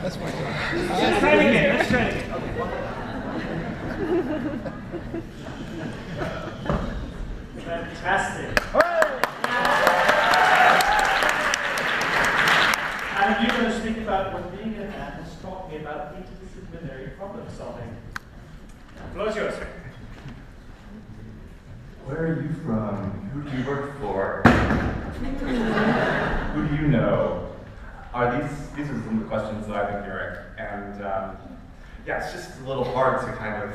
That's my job. Let's try it again. Let's try it again. Okay. Fantastic. And you're going to speak about what being an band is talking about interdisciplinary problem solving. The floor is yours. Where are you from? Who do you work for? Who do you know? These are some of the questions that I've been hearing, and yeah, it's just a little hard to kind of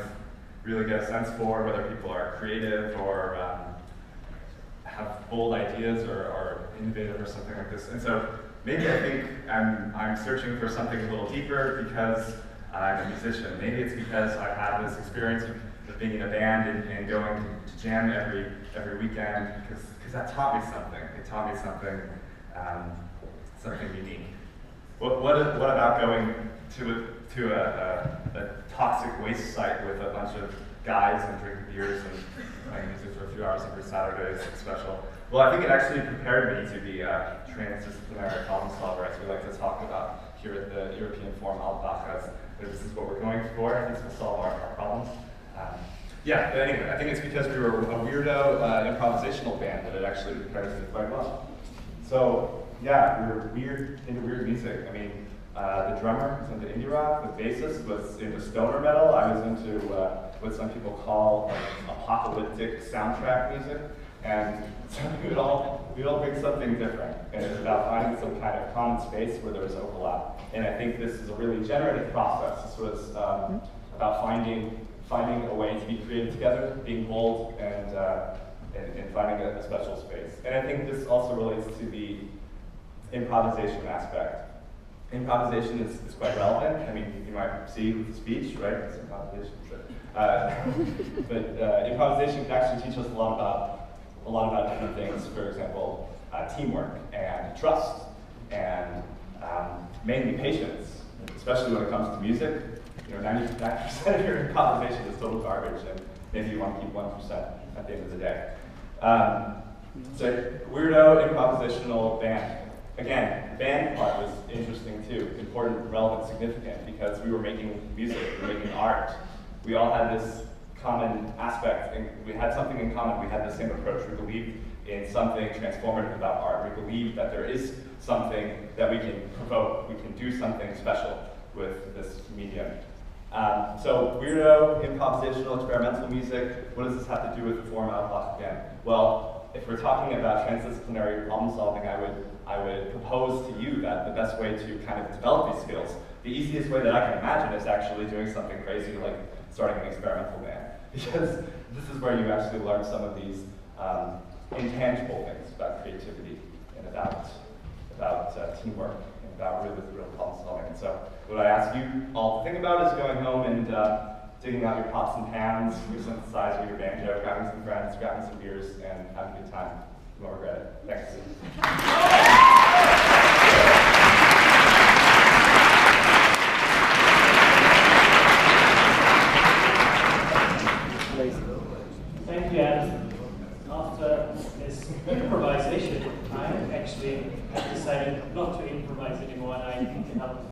really get a sense for whether people are creative or have bold ideas or innovative or something like this. And so maybe I think I'm searching for something a little deeper because I'm a musician. Maybe it's because I've had this experience of being in a band and going to jam every weekend because that taught me something. It taught me something unique. What about going to a toxic waste site with a bunch of guys and drinking beers and playing music for a few hours every Saturday is special? Well, I think it actually prepared me to be a transdisciplinary problem solver, as we like to talk about here at the European Forum Alpbach, as this is what we're going for, and this will solve our problems. Yeah, but anyway, I think it's because we were a weirdo improvisational band that it actually prepared me quite well. So, yeah, we were into weird music. I mean, the drummer was into indie rock, the bassist was into stoner metal. I was into what some people call apocalyptic soundtrack music. And so we'd all bring something different. And it's about finding some kind of common space where there's overlap. And I think this is a really generative process. This was about finding a way to be creative together, being bold, and finding a special space. And I think this also relates to the improvisation aspect. Improvisation is quite relevant. I mean, you might see with the speech, right? It's improvisation. But improvisation can actually teach us a lot about different things. For example, teamwork and trust, and mainly patience, especially when it comes to music. You know, 99% of your improvisation is total garbage, and maybe you want to keep 1% at the end of the day. So, weirdo improvisational band. Again, the band part was interesting too, important, relevant, significant, because we were making music, we were making art. We all had this common aspect, and we had something in common. We had the same approach. We believed in something transformative about art. We believed that there is something that we can provoke. We can do something special with this medium. So weirdo, improvisational, experimental music, what does this have to do with the Forum Alpbach again? Well, if we're talking about transdisciplinary problem solving, I would propose to you that the best way to kind of develop these skills, the easiest way that I can imagine is actually doing something crazy like starting an experimental band. Because this is where you actually learn some of these intangible things about creativity and about teamwork and about real problem solving. And so what I ask you all to think about is going home and digging out your pots and pans, your synthesizer, your banjo, grabbing some friends, grabbing some beers, and having a good time. You won't regret it. Thanks.